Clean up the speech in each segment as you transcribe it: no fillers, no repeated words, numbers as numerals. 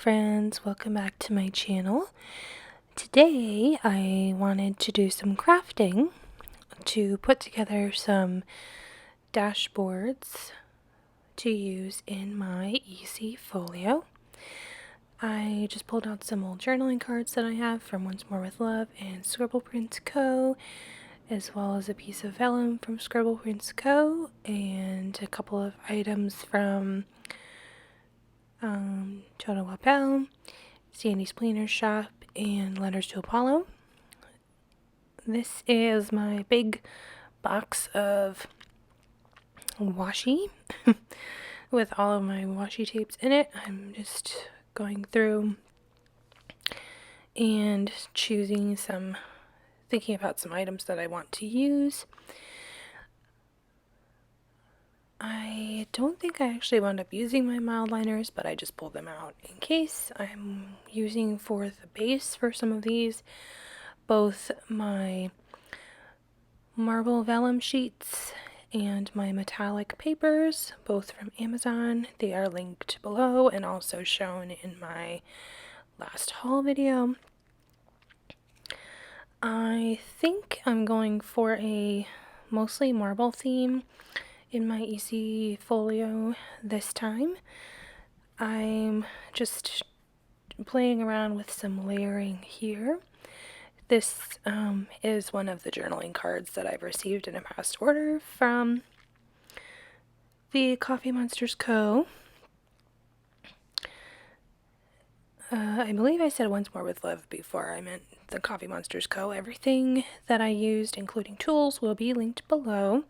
friends, welcome back to my channel. Today I wanted to do some crafting to put together some dashboards to use in my easyfolio. I just pulled out some old journaling cards that I have from Once More with Love and Scribble Prints Co., as well as a piece of vellum from Scribble Prints Co., and a couple of items from Jodo Wapel, Sandy's Planner Shop, and Letters to Apollo. This is my big box of washi with all of my washi tapes in it. I'm just going through and thinking about some items that I want to use. I don't think I actually wound up using my mild liners, but I just pulled them out in case. I'm using for the base for some of these both my marble vellum sheets and my metallic papers, both from Amazon. They are linked below and also shown in my last haul video. I think I'm going for a mostly marble theme in my easyfolio this time. I'm just playing around with some layering here. This is one of the journaling cards that I've received in a past order from the Coffee Monsters Co. I believe I said Once More with Love before I meant the Coffee Monsters Co. Everything that I used, including tools, will be linked below.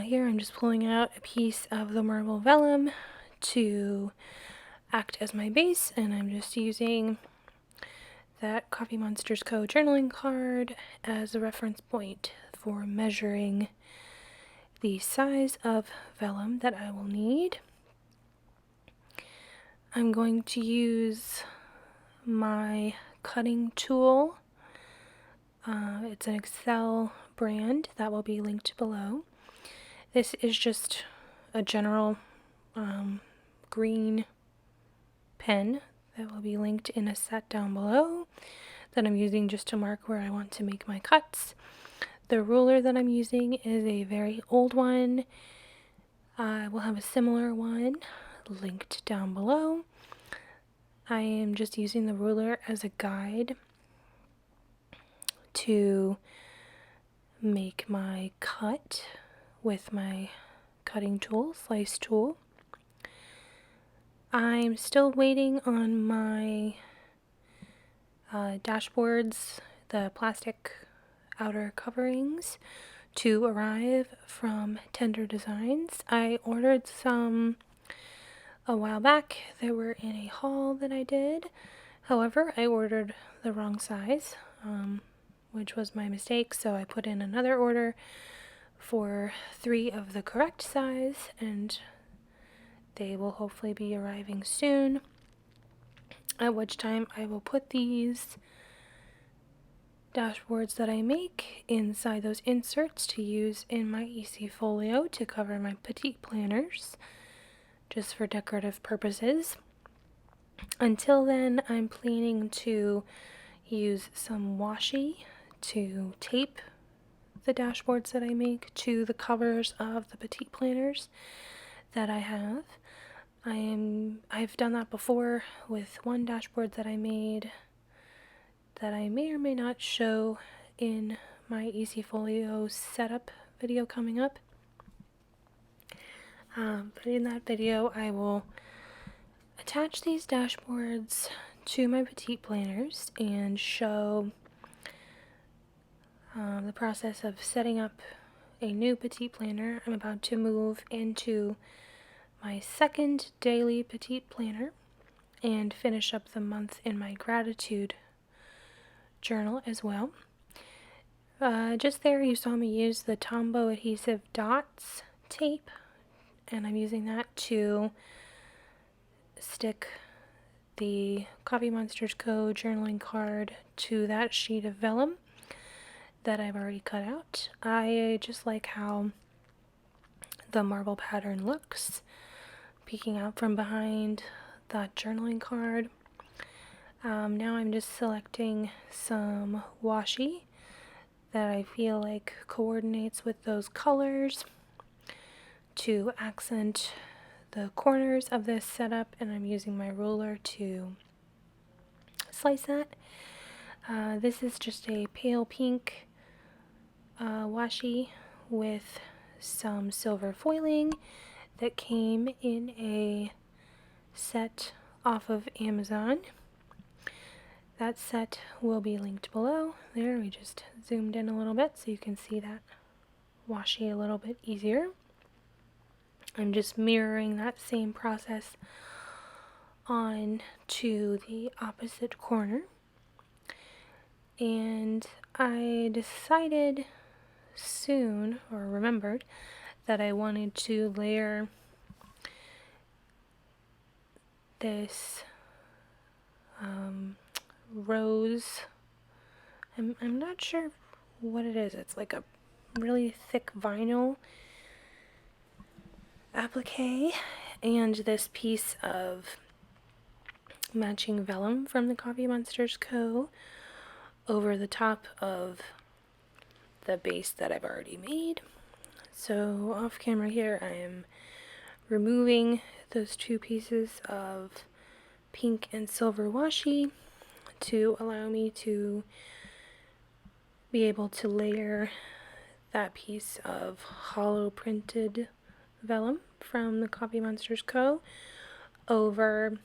Here I'm just pulling out a piece of the marble vellum to act as my base, and I'm just using that Coffee Monsters Co. journaling card as a reference point for measuring the size of vellum that I will need. I'm going to use my cutting tool. It's an Excel brand that will be linked below. This is just a general green pen that will be linked in a set down below that I'm using just to mark where I want to make my cuts. The ruler that I'm using is a very old one. I will have a similar one linked down below. I am just using the ruler as a guide to make my cut with my cutting tool, slice tool. I'm still waiting on my dashboards, the plastic outer coverings, to arrive from Tender Designs. I ordered some a while back. They were in a haul that I did. However, I ordered the wrong size, which was my mistake, so I put in another order for 3 of the correct size, and they will hopefully be arriving soon, at which time I will put these dashboards that I make inside those inserts to use in my easyfolio to cover my petite planners, just for decorative purposes. Until then, I'm planning to use some washi to tape the dashboards that I make to the covers of the petite planners that I have. I've done that before with one dashboard that I made that I may or may not show in my easyfolio setup video coming up. But in that video, I will attach these dashboards to my petite planners and show the process of setting up a new petite planner. I'm about to move into my second daily petite planner and finish up the month in my gratitude journal as well. Just there you saw me use the Tombow adhesive dots tape, and I'm using that to stick the Coffee Monsters Co. journaling card to that sheet of vellum that I've already cut out. I just like how the marble pattern looks peeking out from behind that journaling card. Now I'm just selecting some washi that I feel like coordinates with those colors to accent the corners of this setup, and I'm using my ruler to slice that. This is just a pale pink washi with some silver foiling that came in a set off of Amazon. That set will be linked below. There, we just zoomed in a little bit so you can see that washi a little bit easier. I'm just mirroring that same process on to the opposite corner. And I decided soon, or remembered, that I wanted to layer this rose. I'm not sure what it is. It's like a really thick vinyl applique and this piece of matching vellum from the Coffee Monsters Co. over the top of the base that I've already made. So off camera here I am removing those two pieces of pink and silver washi to allow me to be able to layer that piece of hollow printed vellum from the Coffee Monsters Co. over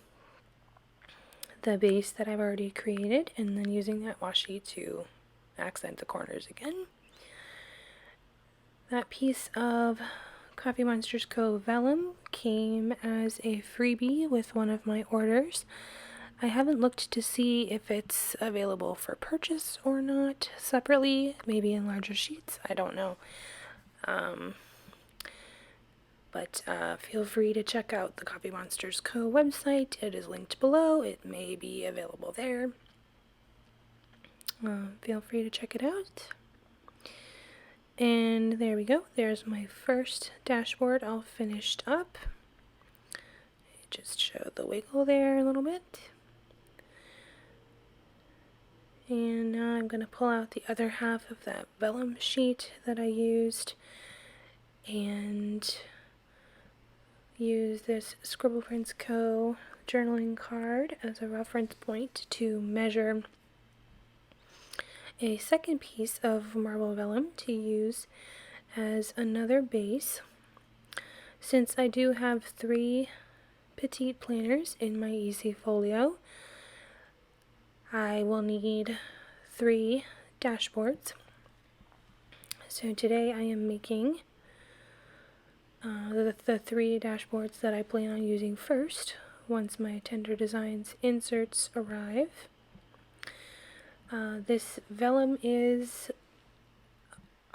the base that I've already created, and then using that washi to accent the corners again. That piece of Coffee Monsters Co. vellum came as a freebie with one of my orders. I haven't looked to see if it's available for purchase or not separately, maybe in larger sheets, I don't know. But feel free to check out the Coffee Monsters Co. website. It is linked below. It may be available there. Feel free to check it out. And there we go. There's my first dashboard all finished up. Just show the wiggle there a little bit. And now I'm going to pull out the other half of that vellum sheet that I used and use this Scribble Prints Co. journaling card as a reference point to measure a second piece of marble vellum to use as another base. Since I do have 3 petite planners in my easyfolio, I will need 3 dashboards. So today I am making the 3 dashboards that I plan on using first once my Tender Designs inserts arrive. This vellum is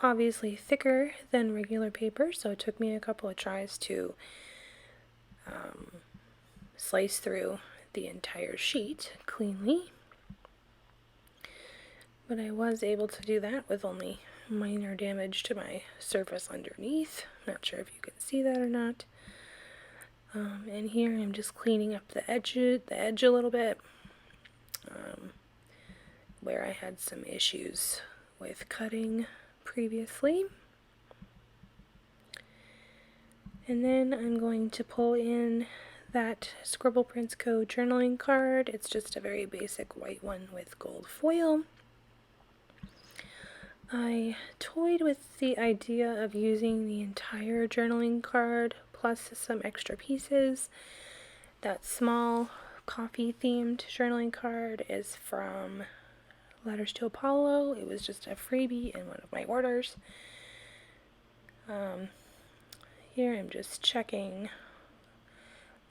obviously thicker than regular paper, so it took me a couple of tries to slice through the entire sheet cleanly. But I was able to do that with only minor damage to my surface underneath. Not sure if you can see that or not. And here I'm just cleaning up the edge a little bit, where I had some issues with cutting previously. And then I'm going to pull in that Scribble Prints Co. journaling card. It's just a very basic white one with gold foil. I toyed with the idea of using the entire journaling card plus some extra pieces. That small coffee themed journaling card is from Letters to Apollo. It was just a freebie in one of my orders. Here I'm just checking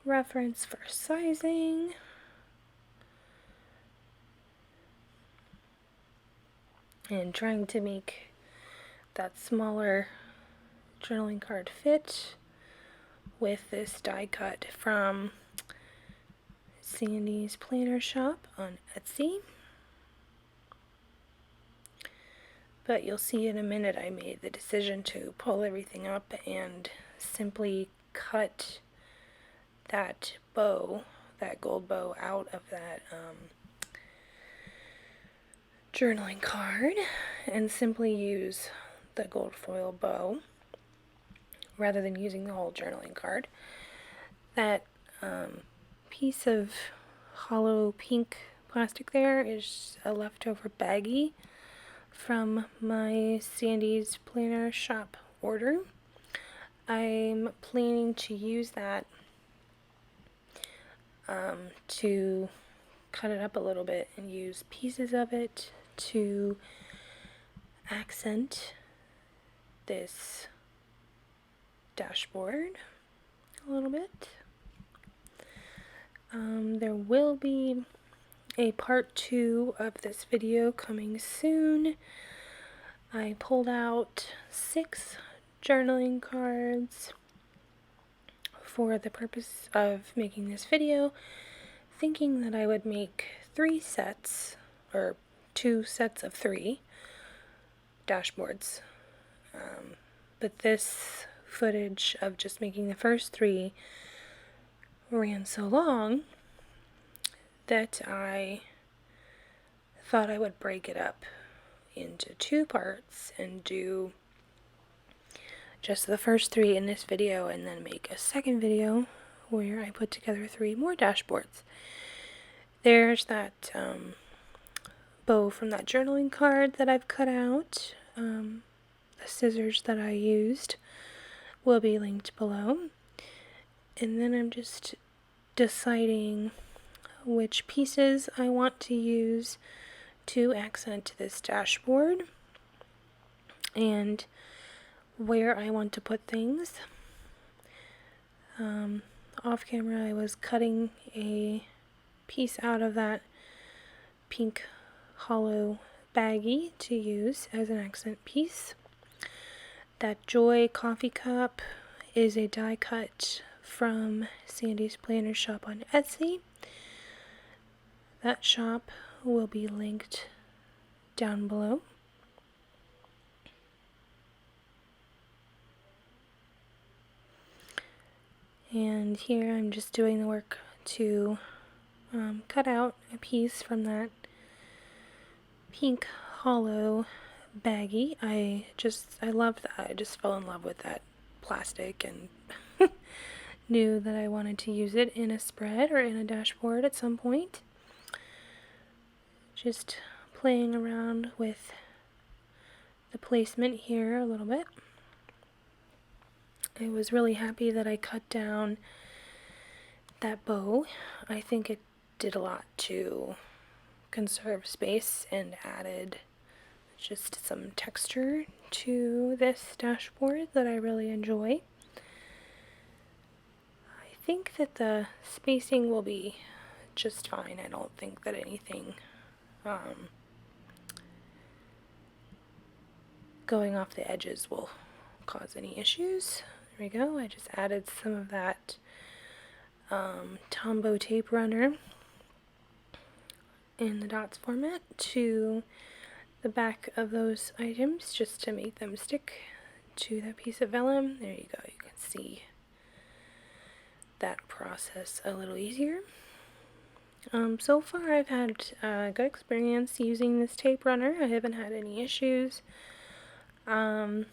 reference for sizing. And trying to make that smaller journaling card fit with this die cut from Sandy's Planner Shop on Etsy. But you'll see in a minute I made the decision to pull everything up and simply cut that bow that gold bow out of that journaling card and simply use the gold foil bow rather than using the whole journaling card. That piece of hollow pink plastic there is a leftover baggie from my Sandy's Planner Shop order. I'm planning to use that to cut it up a little bit and use pieces of it to accent this dashboard a little bit. There will be a part 2 of this video coming soon. I pulled out 6 journaling cards for the purpose of making this video, thinking that I would make 3 sets, or 2 sets of 3 dashboards. But this footage of just making the first 3 ran so long that I thought I would break it up into 2 parts and do just the first 3 in this video and then make a second video where I put together 3 more dashboards. There's that bow from that journaling card that I've cut out. The scissors that I used will be linked below. And then I'm just deciding which pieces I want to use to accent this dashboard and where I want to put things. Off camera I was cutting a piece out of that pink hollow baggie to use as an accent piece. That Joy coffee cup is a die cut from Sandy's Planner Shop on Etsy. That shop will be linked down below. And here I'm just doing the work to cut out a piece from that pink hollow baggie. I love that. I just fell in love with that plastic and knew that I wanted to use it in a spread or in a dashboard at some point. Just playing around with the placement here a little bit. I was really happy that I cut down that bow. I think it did a lot to conserve space and added just some texture to this dashboard that I really enjoy. I think that the spacing will be just fine. I don't think that anything going off the edges will cause any issues. There we go. I just added some of that Tombow tape runner in the dots format to the back of those items just to make them stick to that piece of vellum. There you go. You can see that process a little easier. So far I've had a good experience using this tape runner. I haven't had any issues. It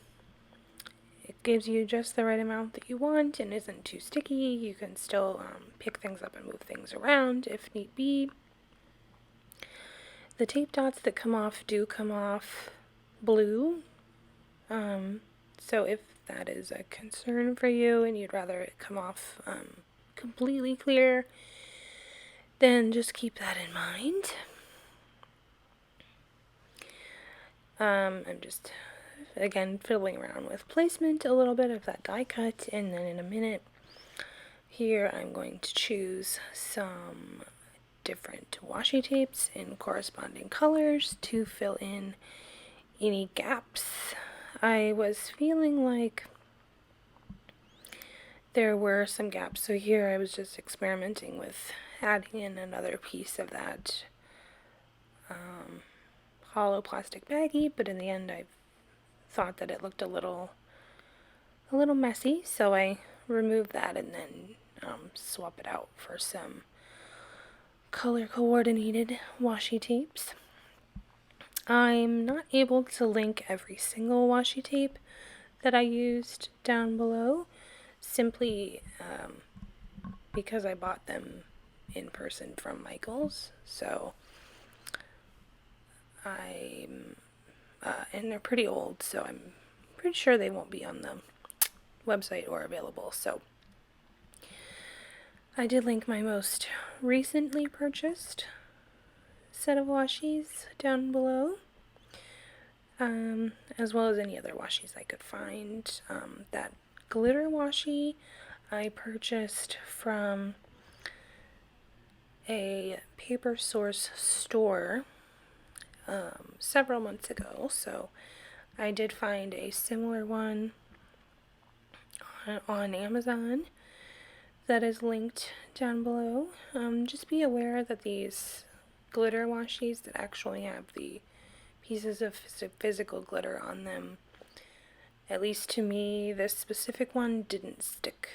gives you just the right amount that you want and isn't too sticky. You can still pick things up and move things around if need be. The tape dots that come off do come off blue. So if that is a concern for you and you'd rather it come off completely clear, then just keep that in mind. I'm just, again, fiddling around with placement a little bit of that die cut, and then in a minute here I'm going to choose some different washi tapes in corresponding colors to fill in any gaps. I was feeling like there were some gaps, so here I was just experimenting with adding in another piece of that hollow plastic baggie, but in the end I thought that it looked a little messy, so I removed that and then swap it out for some color coordinated washi tapes. I'm not able to link every single washi tape that I used down below, simply because I bought them in person from Michaels. So and they're pretty old, so I'm pretty sure they won't be on the website or available. So I did link my most recently purchased set of washies down below, as well as any other washies I could find. That glitter washi I purchased from a Paper Source store several months ago, so I did find a similar one on Amazon that is linked down below. Just be aware that these glitter washies that actually have the pieces of physical glitter on them, at least to me, this specific one didn't stick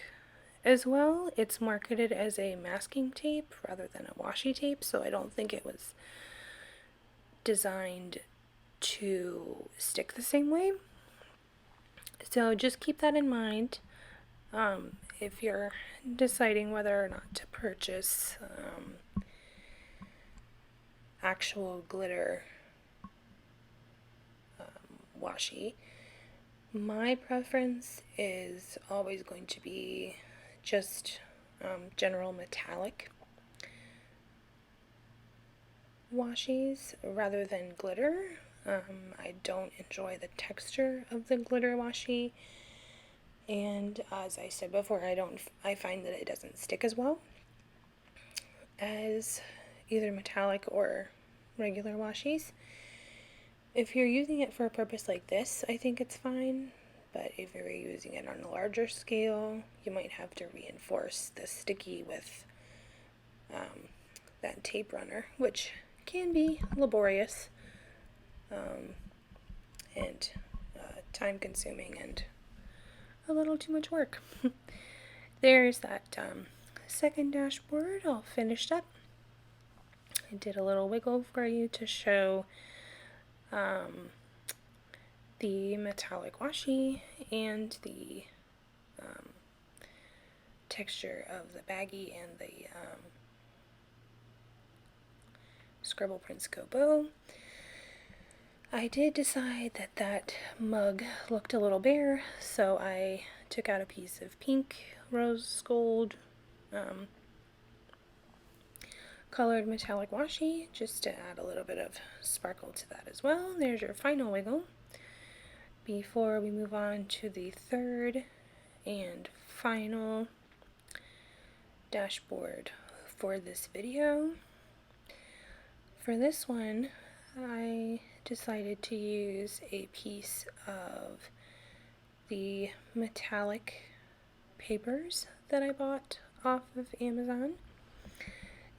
as well. It's marketed as a masking tape rather than a washi tape, so I don't think it was designed to stick the same way. So just keep that in mind if you're deciding whether or not to purchase actual glitter washi. My preference is always going to be just general metallic washies rather than glitter. I don't enjoy the texture of the glitter washi, and as I said before, I find that it doesn't stick as well as either metallic or regular washies. If you're using it for a purpose like this, I think it's fine, but if you're using it on a larger scale, you might have to reinforce the sticky with that tape runner, which can be laborious and time consuming and a little too much work. There's that second dashboard all finished up. I did a little wiggle for you to show the metallic washi and the texture of the baggie and the Scribble Prints Go bow. I did decide that that mug looked a little bare, so I took out a piece of pink, rose gold, colored metallic washi just to add a little bit of sparkle to that as well. There's your final wiggle. Before we move on to the third and final dashboard for this video. For this one, I decided to use a piece of the metallic papers that I bought off of Amazon,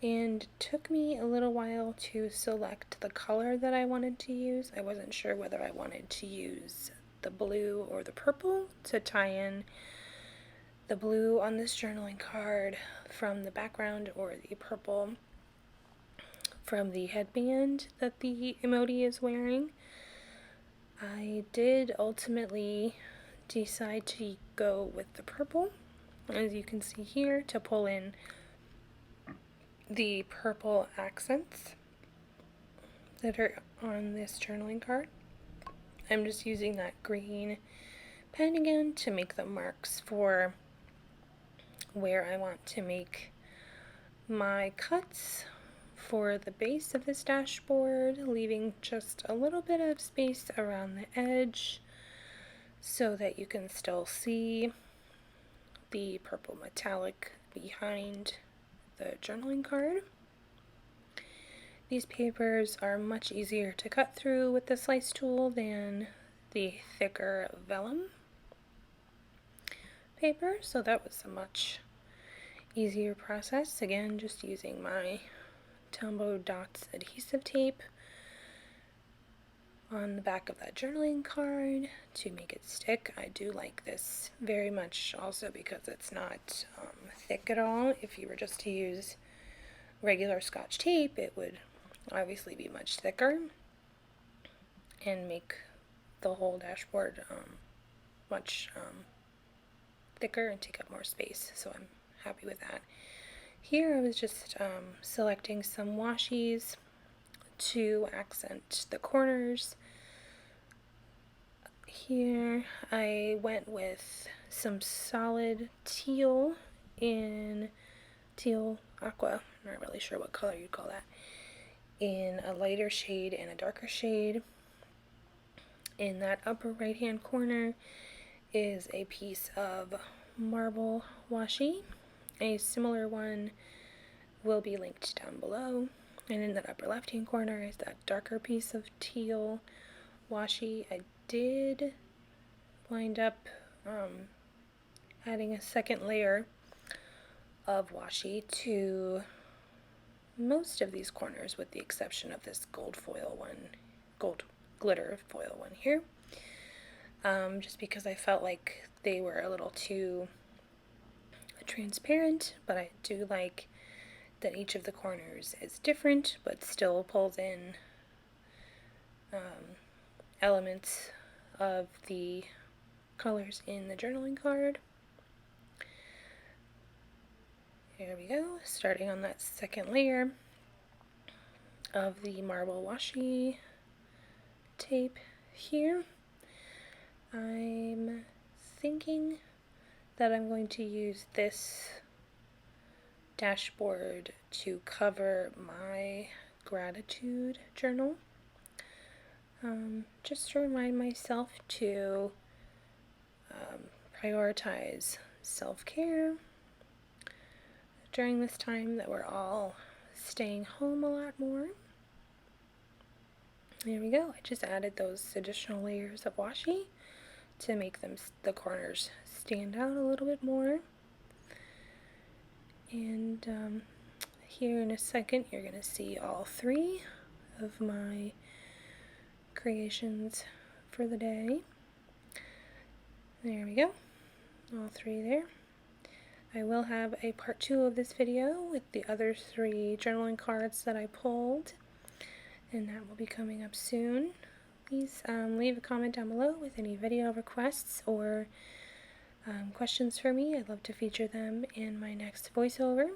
and it took me a little while to select the color that I wanted to use. I wasn't sure whether I wanted to use the blue or the purple to tie in the blue on this journaling card from the background or the purple from the headband that the emoji is wearing. I did ultimately decide to go with the purple, as you can see here, to pull in the purple accents that are on this journaling card. I'm just using that green pen again to make the marks for where I want to make my cuts for the base of this dashboard, leaving just a little bit of space around the edge so that you can still see the purple metallic behind the journaling card. These papers are much easier to cut through with the slice tool than the thicker vellum paper, so that was a much easier process. Again, just using my Tombow Dots adhesive tape on the back of that journaling card to make it stick. I do like this very much also because it's not thick at all. If you were just to use regular Scotch tape, it would obviously be much thicker and make the whole dashboard much thicker and take up more space, so I'm happy with that. Here I was just selecting some washies to accent the corners. Here I went with some solid teal in teal aqua, I'm not really sure what color you'd call that, in a lighter shade and a darker shade. In that upper right hand corner is a piece of marble washi. A similar one will be linked down below. And in that upper left hand corner is that darker piece of teal washi. I did wind up adding a second layer of washi to most of these corners, with the exception of this gold glitter foil one here, just because I felt like they were a little too transparent, but I do like that each of the corners is different but still pulls in elements of the colors in the journaling card. Here we go, starting on that second layer of the marble washi tape here. I'm thinking that I'm going to use this dashboard to cover my gratitude journal, just to remind myself to prioritize self-care during this time that we're all staying home a lot more. There we go. I just added those additional layers of washi to make the corners stand out a little bit more. And here in a second you're going to see all three of my creations for the day. There we go. All three there. I will have a part 2 of this video with the other 3 journaling cards that I pulled, and that will be coming up soon. Please leave a comment down below with any video requests or questions for me. I'd love to feature them in my next voiceover.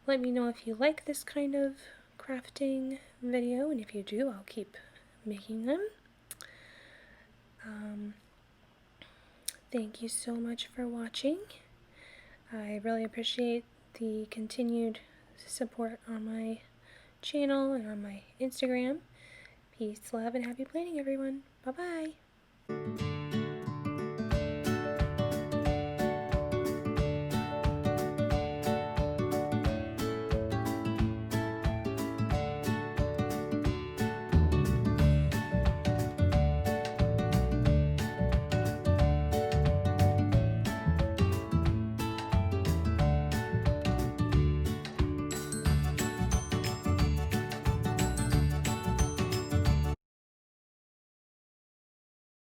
Let me know if you like this kind of crafting video, and if you do, I'll keep making them. Thank you so much for watching. I really appreciate the continued support on my channel and on my Instagram. Peace, love, and happy planning, everyone. Bye-bye.